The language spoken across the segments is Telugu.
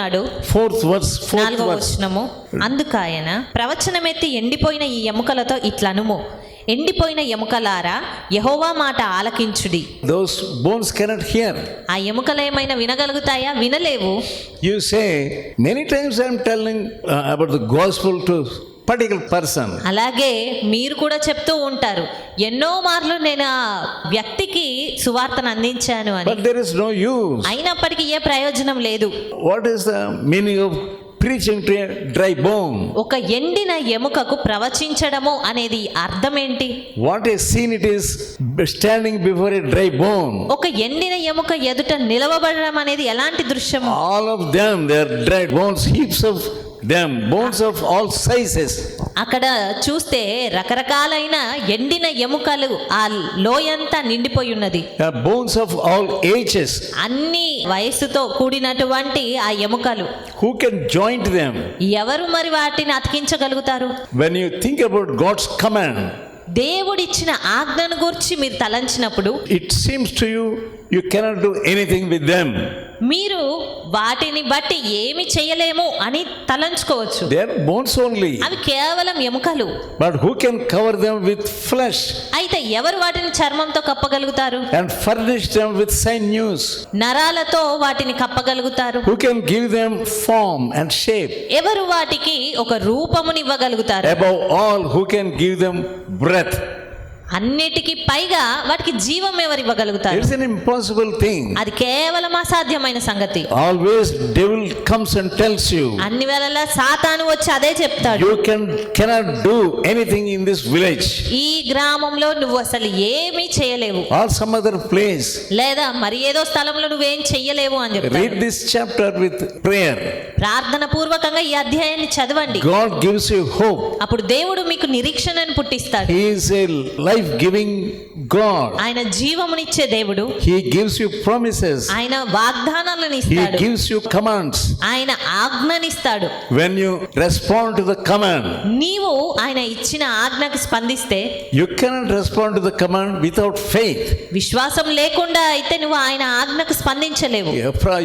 అన్నాడు. 4th verse. 4వ వచనము, అందుకాయన ప్రవచనమెత్తి ఎండిపోయిన ఈ ఎముకలతో ఇట్లనుము, ఎండిపోయిన ఎముకలారా యెహోవా మాట ఆలకించుడి. Those bones cannot hear. ఆ ఎముకలు ఏమైనా వినగలుగుతాయా? వినలేవు. You say, many times I am telling about the gospel to particular person. అలాగే మీరు కూడా చెప్తూ ఉంటారు, ఎన్నో మార్లు నేను ఆ వ్యక్తికి సువార్తను అందించాను అని. But there is no use. అయినప్పటికీ ఏ ప్రయోజనం లేదు. What is the meaning of preaching to a dry bone? ఒక ఎండిన ఎముకకు ప్రవచించడము అనేది అర్థం ఏంటి? What a scene it is standing before a dry bone. ఒక ఎండిన ఎముక ఎదుట నిలవబడడం అనేది ఎలాంటి దృశ్యము? All of them, they are dry bones, heaps of them, bones of all sizes. అక్కడ చూస్తే రకరకాలైన ఎండిన ఎముకలు ఆ లోయంతా నిండిపోయి ఉన్నది. Bones of all ages. అన్ని వయస్సుతో కూడినటువంటి ఆ ఎముకలు. Who can joint them? ఎవరు మరి వాటిని అతికించగలుగుతారు? When you think about God's command, దేవుడిచ్చిన ఆజ్ఞను గురించి మీరు తలంచినప్పుడు it seems to you, you cannot do anything with them. మీరు వాటిని బట్టి ఏమి చేయలేము అని తలంచుకోవచ్చు. They are bones only. అవి కేవలం ఎముకలు. But who can cover them with flesh అయితే ఎవరు వాటిని చర్మంతో కప్పగలుగుతారు? and furnish them with sinews? నరాలతో వాటిని కప్పగలుగుతారు. Who can give them form and shape? ఎవరు వాటికి ఒక రూపమునివ్వగలుగుతారు? Above all, who can give them breath? అన్నిటికీ పైగా వాటికి జీవం ఎవరు ఇవ్వగలుగుతారు? It's an impossible thing. అది కేవలం అసాధ్యమైన సంగతి. Always devil comes and tells you, అన్ని వేళలా సాతాను వచ్చి అదే చెప్తాడు, you cannot do anything in this village ఈ గ్రామంలో నువ్వు అసలు ఏమీ చేయలేవు, or some other place. లేదా మరి ఏదో స్థలంలో నువ్వేం చెయ్యలేవు అని చెప్తాడు. Read this chapter with prayer. ప్రార్థన పూర్వకంగా ఈ అధ్యాయాన్ని చదవండి. God gives you hope. అప్పుడు దేవుడు మీకు నిరీక్షణను పుట్టిస్తాడు. He is a life-giving God. ఆయన జీవమునిచ్చే దేవుడు. He gives you promises. ఆయన వాగ్దానాలను He ఇస్తాడు. gives you commands. ఆయన ఆజ్ఞనిస్తాడు. When you respond to the command, నీవు ఆయన ఇచ్చిన ఆజ్ఞకి స్పందిస్తే, you cannot respond to the command without faith. విశ్వాసం లేకుండా అయితే నువ్వు ఆయన ఆజ్ఞకు స్పందించలేవు.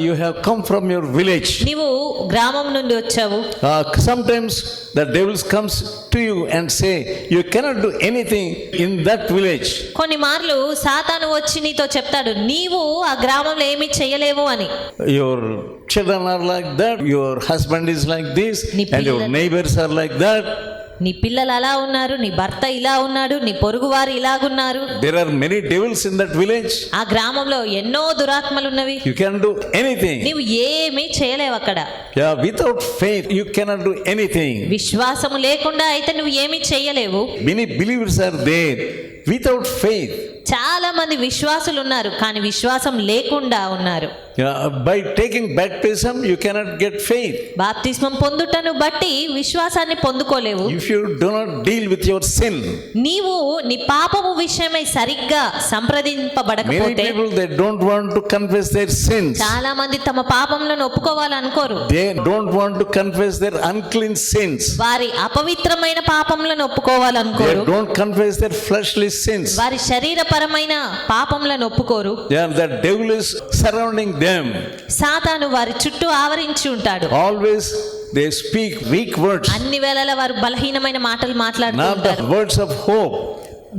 You have come from your village. నీవు గ్రామం నుండి వచ్చావు. Sometimes the devil comes to you and say, you cannot do anything in that village. కొన్ని మార్లు సాతాను వచ్చి నీతో చెప్తాడు, నీవు ఆ గ్రామంలో ఏమీ చేయలేవు అని. Your children are like that, your husband is like this, and your neighbors are like that. నీ పిల్లలు అలా ఉన్నారు, నీ భర్త ఇలా ఉన్నాడు, నీ పొరుగువారు ఇలాగున్నారు. There are many devils in that village. ఆ గ్రామంలో ఎన్నో దురాత్మలు ఉన్నవి. You can do anything. నీవు ఏమీ చేయలేవు అక్కడ. Yeah, without faith you cannot do anything. విశ్వాసము లేకుండా అయితే నువ్వు ఏమీ చేయలేవు. Many believers are there without faith. చాలా మంది విశ్వాసులు ఉన్నారు, కానీ విశ్వాసం లేకుండా ఉన్నారు. By taking baptism you cannot get faith. బాప్తిస్మం పొందుటను బట్టి విశ్వాసాన్ని పొందుకోలేవు. If you do not deal with your sin, నీవు నీ పాపము విషయమై సరిగ్గా సంప్రదింపబడకపోతే, many people they don't want to confess their sins. చాలా మంది తమ పాపములను ఒప్పుకోవాలనుకోరు. They don't want to confess their unclean sins. వారి అపవిత్రమైన పాపములను They ఒప్పుకోవాలనుకోరు. don't confess their fleshly sins. వారి శరీరపరమైన పాపములను ఒప్పుకోరు. Yeah, the devil is surrounding them. సాతాను వారి చుట్టూ ఆవరించి ఉంటాడు. Always they speak weak words, అన్ని వేళలా వారు బలహీనమైన మాటలు మాట్లాడుతూ not the ఉంటారు. words of hope.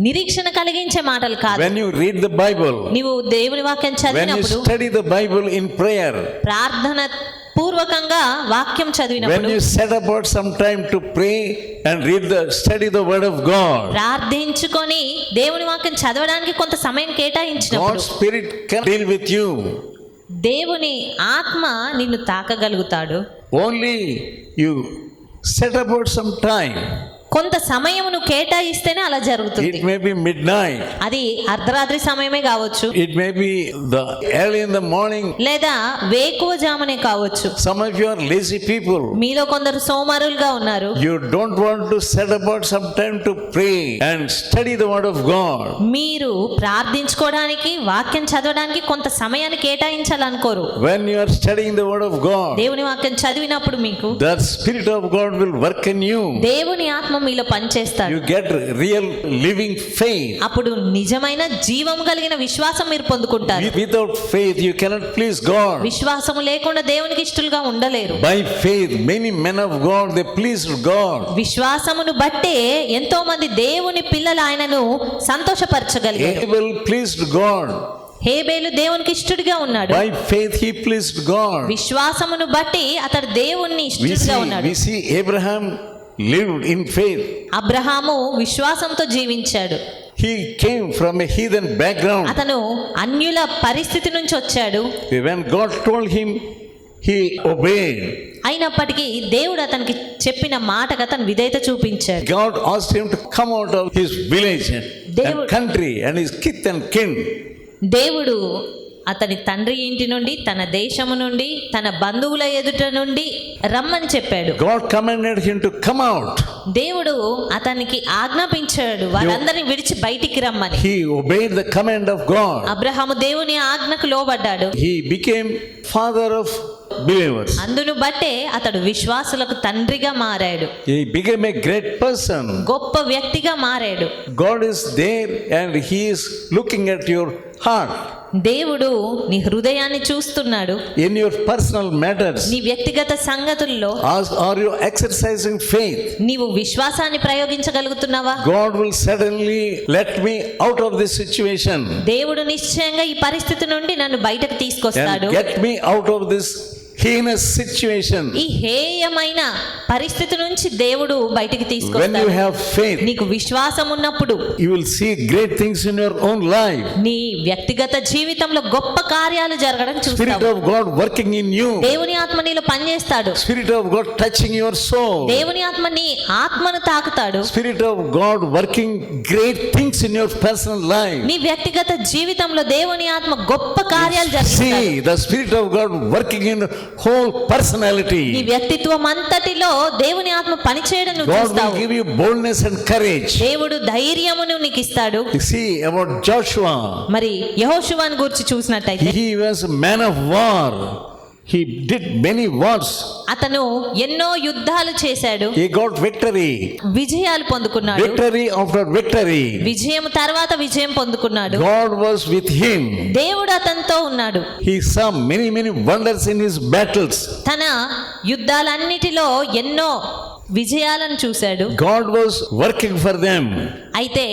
నిరీక్షణ కలిగించే మాటలు కాదు. When you read the Bible, నీవు దేవుని వాక్యం when you చదివినప్పుడు, study the Bible in prayer, ప్రార్థన పూర్వకంగా వాక్యం when చదివినప్పుడు, you set apart some time to pray and study the word of God, ప్రార్థించుకొని దేవుని వాక్యం చదవడానికి కొంత సమయం కేటాయించినప్పుడు, God's spirit can deal with you. దేవుని ఆత్మ నిన్ను తాకగలుగుతాడు. Only you set apart some time. కొంత సమయమును కేటాయిస్తేనే అలా జరుగుతుంది. It may be midnight. అది అర్ధరాత్రి సమయమే కావచ్చు, It may be the early in the morning. లేదా వేకువజామునే కావచ్చు. Some of you are lazy people. మీలో కొందరు సోమరులుగా ఉన్నారు. You don't want to set apart some time to pray and study the word of God. మీరు ప్రార్థించుకోవడానికి, వాక్యం చదవడానికి కొంత సమయాన్ని కేటాయించాలనుకోరు. When you are studying the word of God, దేవుని వాక్యం చదివినప్పుడు మీకు that spirit of God will work in you. దేవుని ఆత్మ మీలో పనిచేస్తాడు. You get real living faith. అప్పుడు నిజమైన జీవం కలిగిన విశ్వాసం మీరు పొందుకుంటారు. Without faith you cannot please God. విశ్వాసము లేకుండా దేవునికి ఇష్టలుగా ఉండలేరు. By faith many men of God they pleased God. విశ్వాసమును బట్టే ఎంతో మంది దేవుని పిల్లలు ఆయనను సంతోషపరచగలిగారు. Abel pleased God. హేబేలు దేవునికి ఇష్టడిగా ఉన్నాడు. By faith he pleased God. విశ్వాసమును బట్టి అతడు దేవుణ్ణి ఇష్టడిగా ఉన్నాడు. We see Abraham lived in faith. Abraham విశ్వాసంతో జీవించాడు. He came from a heathen background. అతను అన్యుల పరిస్థితి నుంచి వచ్చాడు. When God told him, he obeyed. అయినప్పటికీ దేవుడు అతనికి చెప్పిన మాటకు అతను విధేయత చూపించాడు. God asked him to come out of his village and country and his kith and kin. దేవుడు అతని తండ్రి ఇంటి నుండి, తన దేశము నుండి, తన బంధువుల ఎదుట నుండి రమ్మని చెప్పాడు. God commanded him to come out. దేవుడు అతనికి ఆజ్ఞాపించాడు వారందరిని విడిచి బయటికి రమ్మని. He obeyed the command of God. Abraham దేవుని ఆజ్ఞకు లోబడ్డాడు. He became father of believers. అందును బట్టే అతడు విశ్వాసులకు తండ్రిగా మారాడు. He became a great person. గొప్ప వ్యక్తిగా మారాడు. God is there and he is looking at your heart. దేవుడు నీ హృదయాన్ని చూస్తున్నాడు. In your personal matters, నీ వ్యక్తిగత సంగతుల్లో are you exercising faith? నీవు విశ్వాసాన్ని ప్రయోగించగలుగుతున్నావా? God will suddenly let me out of this situation దేవుడు నిశ్చయంగా ఈ పరిస్థితి నుండి నన్ను బయటకు తీసుకొస్తాడు. and get me out of this heinous situation. ఈ హేయమైన పరిస్థితి నుంచి దేవుడు బయటికి When you తీసుకొస్తాడు. have faith, నీకు విశ్వాసం ఉన్నప్పుడు you will see great things in your own life. నీ వ్యక్తిగత జీవితంలో గొప్ప కార్యాలు జరగడం Spirit చూస్తావు. of God working in you. దేవుని ఆత్మ నీలో పనిచేస్తాడు. Spirit of God touching your soul. దేవుని ఆత్మ నీ ఆత్మను తాకుతాడు. Spirit of God working great things in your personal life. నీ వ్యక్తిగత జీవితంలో దేవుని ఆత్మ గొప్ప కార్యాలు జరిగిస్తాడు. See the Spirit of God working in whole personality. నీ వ్యక్తిత్వం అంతటిలో దేవుని ఆత్మ పనిచేయడం నువ్వు God will చూస్తావు. give you boldness and courage. దేవుడు ధైర్యమును నీకు ఇస్తాడు. You see about Joshua. మరి యెహోషువను గురించి చూసినట్టయితే He was a man of war. He did many wars. అతను ఎన్నో యుద్ధాలు చేశాడు. He got victory. విజయాలు పొందుకున్నాడు. Victory after victory. విజయం తర్వాత విజయం పొందుకున్నాడు. God was with him. దేవుడు అతనితో ఉన్నాడు. He saw many wonders in his battles. తన యుద్ధాలన్నిటిలో ఎన్నో విజయాలను చూశాడు. God was working for them. అయితే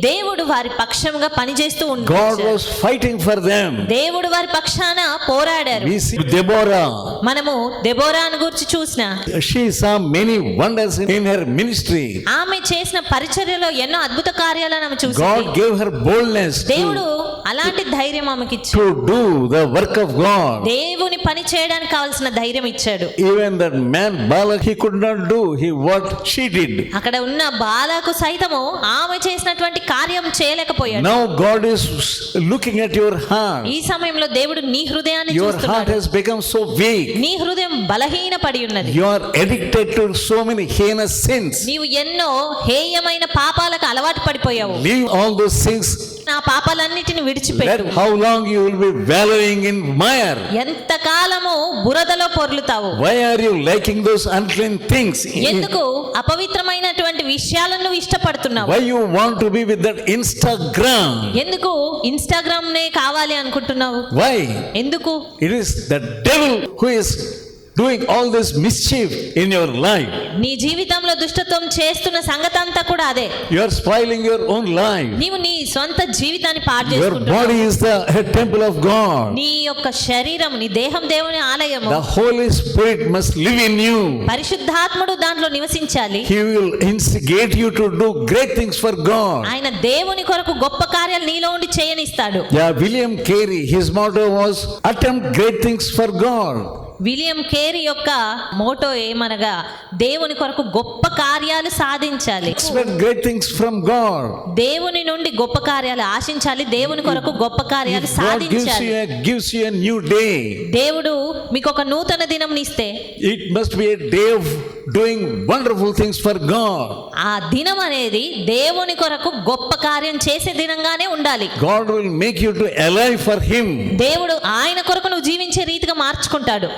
దేవుడు వారి పక్షంగా పనిచేస్తూ God ఉన్నాడు. was fighting for them. దేవుడు వారి పక్షాన పోరాడారు. We see Deborah. మనము దెబోరాను గురించి చూసిన She saw many wonders in her ministry. ఆమె చేసిన పరిచర్యలో ఎన్నో అద్భుత కార్యాలను ఆమె చూసింది. God gave her boldness దేవుడు అలాంటి ధైర్యం ఆమెకి ఇచ్చాడు. to do the work of God. దేవుని పని చేయడానికి కావాల్సిన ధైర్యం ఇచ్చాడు. Even that man Balak, he could not do what she did. అక్కడ ఉన్న బాలాకు సైతము ఆమె చేసినటువంటి కార్యం చేయలేకపోయాడు. Now God is looking at your heart. ఈ సమయంలో దేవుడు నీ హృదయాన్ని Your heart చూస్తున్నాడు. has become so weak. నీ హృదయం బలహీన పడి ఉన్నది. You are addicted to so many heinous sins. నీవు ఎన్నో హేయమైన పాపాలకు అలవాటు పడిపోయావు. Leave all those things. నా పాపాలన్నిటిని విడిచిపెట్టు. How long you will be wallowing in mire? ఎంత కాలము బురదలో పొర్లుతావు? Why are you liking those unclean things? ఎందుకు అపవిత్రమైనటువంటి విషయాలను నువ్వు ఇష్టపడుతున్నావు? Why you want to be with that Instagram? ఎందుకు ఇన్స్టాగ్రామ్ నే కావాలి అనుకుంటున్నావు? Why? ఎందుకు? It is the devil who is doing all this mischief in your life. నీ జీవితంలో దుష్టత్వం చేస్తున్న సంగతి అంతా కూడా అదే. You are spoiling your own life. నీవు నీ సొంత జీవితాన్ని పాడు Your చేసుకుంటున్నావు. body is the temple of God. నీ యొక్క శరీరం, నీ దేహం దేవుని ఆలయము. The Holy Spirit must live in you. పరిశుద్ధాత్ముడు దాంట్లో నివసించాలి. He will instigate you to do great things for God. ఆయన దేవుని కొరకు గొప్ప కార్యాలు నీలో ఉండి చేయనిస్తాడు. Yeah, William Carey, his motto was attempt great things for God. William Carey యొక్క మోటో ఏమనగా దేవుని కొరకు గొప్ప కార్యాలు సాధించాలి. Expect great things from God. దేవుని నుండి గొప్ప కార్యాలు ఆశించాలి. దేవుని కొరకు గొప్ప కార్యాలు If God సాధించాలి. gives you a new day, దేవుడు మీకు ఒక నూతన దినం ఇస్తే it must be a day of doing wonderful things for God. ఆ దినం అనేది దేవుని కొరకు గొప్ప కార్యం చేసే దినంగానే ఉండాలి. God will make you to alive for Him. దేవుడు ఆయన కొరకు నువ్వు జీవించే రీతిగా మార్చుకుంటాడు.